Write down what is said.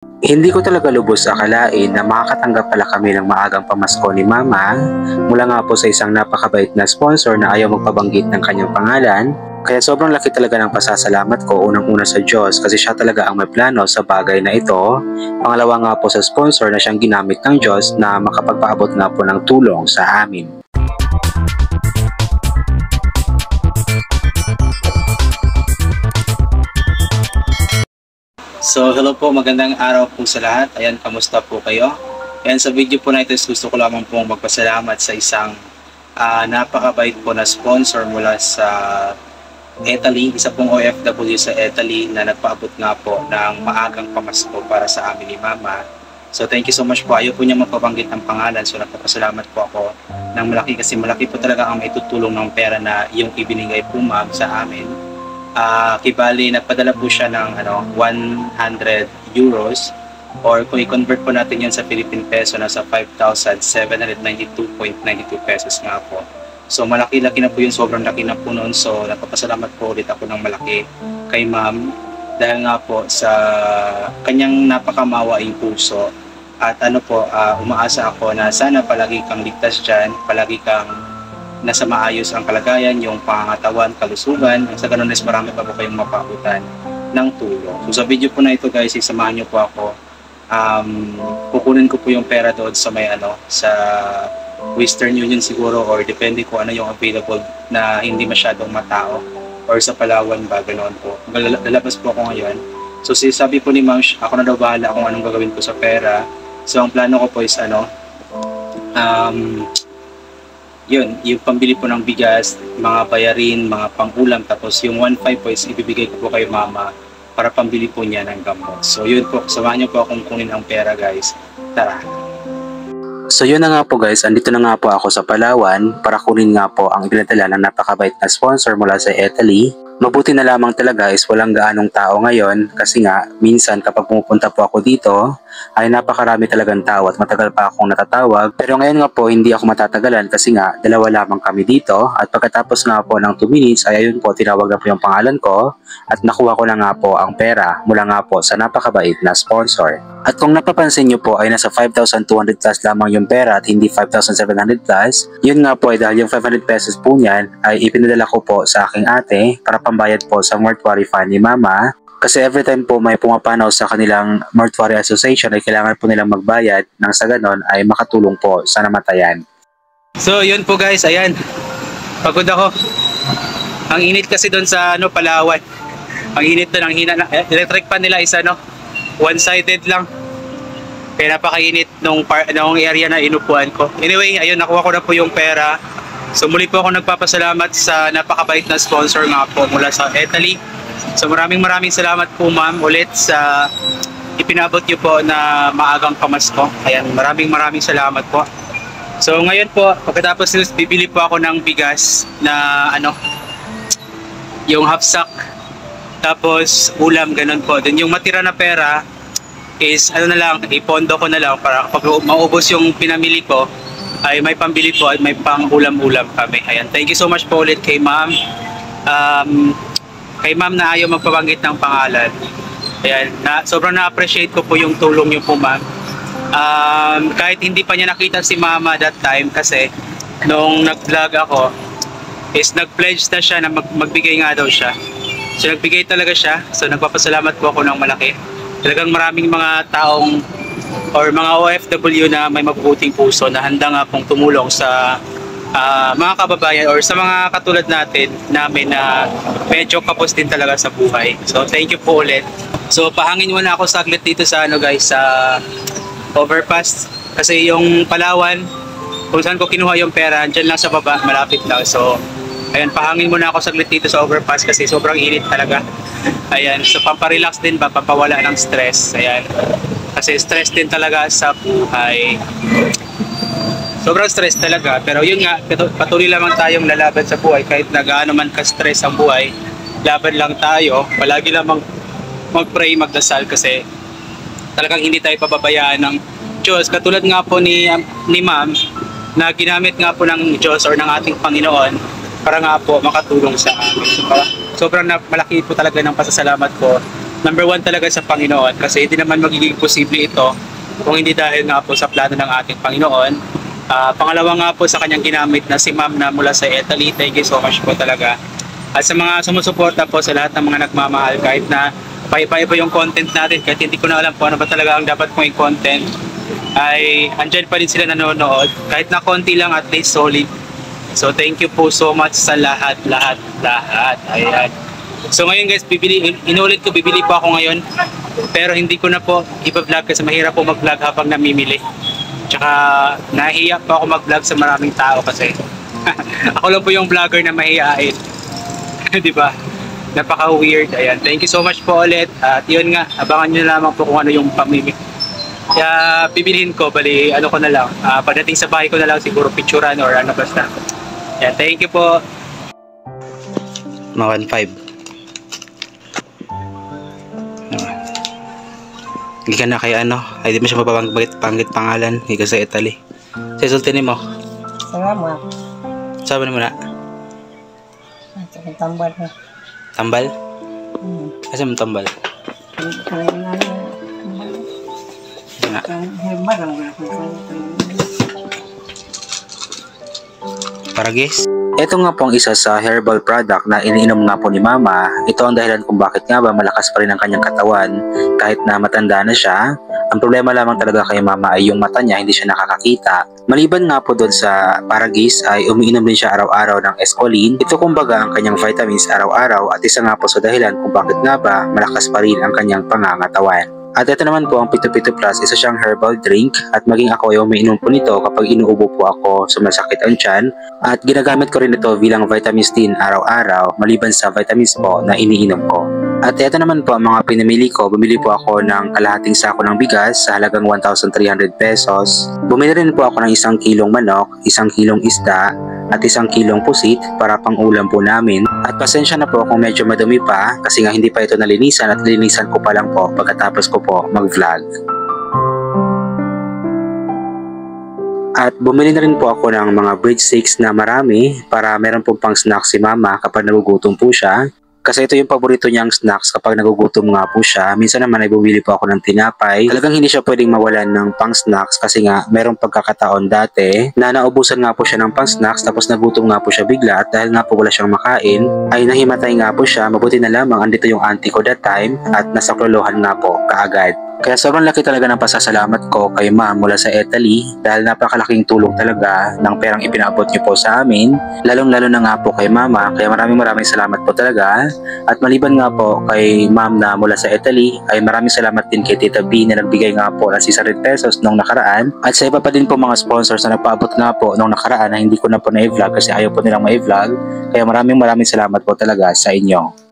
Hindi ko talaga lubos akalain na makakatanggap pala kami ng maagang pamasko ni Mama mula nga po sa isang napakabait na sponsor na ayaw magpabanggit ng kanyang pangalan. Kaya sobrang laki talaga ng pasasalamat ko unang-una sa Diyos kasi siya talaga ang may plano sa bagay na ito. Pangalawa nga po sa sponsor na siyang ginamit ng Diyos na makapagpaabot nga po ng tulong sa amin. So hello po, magandang araw po sa lahat. Ayan, kamusta po kayo? Ayan, sa video po na ito gusto ko lamang pong magpasalamat sa isang napakabait po na sponsor mula sa Italy, isa pong OFW sa Italy na nagpaabot nga po ng maagang pamasko para sa amin ni Mama. So thank you so much po. Ayaw po niya magpabanggit ng pangalan, so nagpapasalamat po ako ng malaki kasi malaki po talaga ang maitutulong ng pera na yung ibinigay po Ma'am sa amin. Kibali, nagpadala po siya ng 100 euros or kung i-convert po natin yan sa Philippine peso, nasa 5,792.92 pesos nga po. So malaki-laki na po yun, sobrang laki na po noon. So nagpapasalamat po ulit ako ng malaki kay Ma'am dahil nga po sa kanyang napakamawaing puso at umaasa ako na sana palagi kang ligtas dyan, palagi kang nasa maayos ang kalagayan, yung pangangatawan, kalusugan. Sa ganun is marami pa po kayong mapaabutan ng tulong. So sa video po na ito guys, isamahan nyo po ako. Kukunin ko po yung pera doon sa sa Western Union siguro or depende ko ano yung available na hindi masyadong matao or sa Palawan ba, ganoon po. Lalabas po ako ngayon. So sabi po ni Ma'am, ako na daw bahala kung anong gagawin ko sa pera. So ang plano ko po is yun, yung pambili po ng bigas, mga bayarin, mga pangulam, tapos yung 1.5 po is ibibigay ko po kay Mama para pambili po niya ng gamot. So yun po, samahan niyo po akong kunin ang pera guys. Tara! So yun na nga po guys, andito na nga po ako sa Palawan para kunin nga po ang ibinadala ng napakabait na sponsor mula sa Italy. Mabuti na lamang talaga is walang gaanong tao ngayon kasi nga minsan kapag pumupunta po ako dito ay napakarami talagang tao at matagal pa akong natatawag. Pero ngayon nga po hindi ako matatagalan kasi nga dalawa lamang kami dito at pagkatapos nga po ng 2 minutes ay ayun po tinawag na po yung pangalan ko at nakuha ko na nga po ang pera mula nga po sa napakabait na sponsor. At kung napapansin nyo po ay nasa 5,200 plus lamang yung pera at hindi 5,700 plus, yun nga po ay dahil yung 500 pesos po niyan ay ipinadala ko po sa aking ate para pambayad po sa mortuary fund ni Mama. Kasi every time po may pumapanaw sa kanilang mortuary association ay kailangan po nilang magbayad nang sa ganon ay makatulong po sa namatayan. So yun po guys, ayan. Pagod ako. Ang init kasi doon sa Palawan. Ang init doon, ang hina na. Electric fan nila is one-sided lang. Kaya napakainit nung area na inupuan ko. Anyway, ayun, nakuha ko na po yung pera. So muli po ako nagpapasalamat sa napakabait na sponsor nga po mula sa Italy. So maraming salamat po Ma'am ulit sa ipinabot niyo po na maagang pamasko. Ayan, maraming salamat po. So ngayon po, pagkatapos bibili po ako ng bigas na yung half sack. Tapos ulam, ganun po. Then yung matira na pera is ipondo ko na lang para pag maubos yung pinamili ko ay may pambili po at may pang ulam-ulam kami. Ayan, thank you so much po ulit kay Ma'am. Kay Ma'am na ayaw magpabanggit ng pangalan. Ayan, sobrang na-appreciate ko po yung tulong niyo po Ma'am. Kahit hindi pa niya nakita si Mama that time kasi nung nag-vlog ako is nag-pledge na siya na magbigay nga daw siya. So nagbigay talaga siya. So nagpapasalamat po ako ng malaki. Talagang maraming mga taong or mga OFW na may mabubuting puso na handa nga pong tumulong sa mga kababayan or sa mga katulad namin na medyo kapos din talaga sa buhay. So thank you po ulit. So pahangin muna ako saglit dito sa guys, sa overpass kasi yung Palawan kung saan ko kinuha yung pera dyan lang sa baba, malapit lang. So ayan, pahangin muna ako saglit dito sa overpass kasi sobrang init talaga. Ayan, so pamparelax din ba, pampawala ng stress. Ayan, kasi stress din talaga sa buhay. Sobrang stress talaga, pero yun nga, patuloy lamang tayong lalaban sa buhay kahit na gaano man ka-stress ang buhay. Laban lang tayo, palagi lamang mag-pray, magdasal kasi talagang hindi tayo pababayaan ng Diyos. Katulad nga po ni Ma'am na ginamit nga po ng Diyos or ng ating Panginoon para nga po makatulong sa amin. So, sobrang malaki po talaga ng pasasalamat ko number one talaga sa Panginoon, kasi hindi naman magiging posible ito kung hindi dahil nga po sa plano ng ating Panginoon. Pangalawa nga po sa kanyang ginamit na si ma'am na mula sa Italy. Thank you so much po talaga. At sa mga sumusuporta po, sa lahat ng mga nagmamahal, kahit na paiba-iba yung content natin, kahit hindi ko na alam po ano ba talaga ang dapat kong i-content, ay andyan pa rin sila nanonood. Kahit na konti lang, at least solid. So thank you po so much sa lahat. Ayan. So ngayon guys, inulit ko, bibili po ako ngayon. Pero hindi ko na po ipa-vlog kasi mahirap po mag-vlog habang namimili. Tsaka nahihiya pa ako mag-vlog sa maraming tao kasi ako lang po yung vlogger na mahihain. Di ba? Napaka-weird. Ayan. Thank you so much po ulit. At yun nga, abangan nyo lamang po kung ano yung pamimili. Kaya bibilihin ko, bali ano ko na lang. Pagdating sa bahay ko na lang siguro picturean or ano basta. Ayan. Thank you po. Mga 1.5. Hindi ka na kay ano, ay di mo siya mapapanggit pangalan, hindi ka sa Italy. Sa sultinin mo. Salamat. Sabi mo na. Tambal na. Tambal? Asa mo tambal? Paragis? Ito nga po ang isa sa herbal product na iniinom nga po ni Mama. Ito ang dahilan kung bakit nga ba malakas pa rin ang kanyang katawan kahit na matanda na siya. Ang problema lamang talaga kay Mama ay yung mata niya, hindi siya nakakakita. Maliban nga po doon sa Paragis ay umiinom din siya araw-araw ng Escolin. Ito kumbaga ang kanyang vitamins araw-araw at isa nga po sa dahilan kung bakit nga ba malakas pa rin ang kanyang pangangatawan. At ito naman po ang Pito Pito Plus, isa siyang herbal drink at maging ako ay umiinom po nito kapag inuubo po ako, sumasakit ang tiyan. At ginagamit ko rin ito bilang vitamins din araw-araw maliban sa vitamins po na iniinom ko. At ito naman po ang mga pinamili ko. Bumili po ako ng kalahating sako ng bigas sa halagang 1,300 pesos. Bumili rin po ako ng 1 kilong manok, 1 kilong isda, at 1 kilong pusit para pang ulam po namin. At pasensya na po kung medyo madumi pa kasi nga hindi pa ito nalinisan at linisan ko pa lang po pagkatapos ko po mag-vlog. At bumili na rin po ako ng mga breadsticks na marami para meron po pang snack si Mama kapag nagugutom po siya. Kasi ito yung paborito niyang snacks kapag nagugutom nga po siya. Minsan naman ay bumili po ako ng tinapay. Talagang hindi siya pwedeng mawalan ng pang snacks kasi nga merong pagkakataon dati na naubusan nga po siya ng pang snacks tapos nagutom nga po siya bigla at dahil nga po wala siyang makain ay nahimatay nga po siya. Mabuti na lamang andito yung auntie ko that time at nasaklolohan nga po kaagad. Kaya sobrang laki talaga ng pasasalamat ko kay Ma'am mula sa Italy dahil napakalaking tulong talaga ng perang ipinaabot niyo po sa amin. Lalong-lalo na nga po kay Mama, kaya maraming salamat po talaga. At maliban nga po kay Ma'am na mula sa Italy, ay maraming salamat din kay Tita B na nagbigay nga po ng 600 pesos nung nakaraan. At sa iba pa din po mga sponsors na nagpaabot nga po nung nakaraan na hindi ko na po na-vlog kasi ayaw po nilang ma-vlog. Kaya maraming salamat po talaga sa inyo.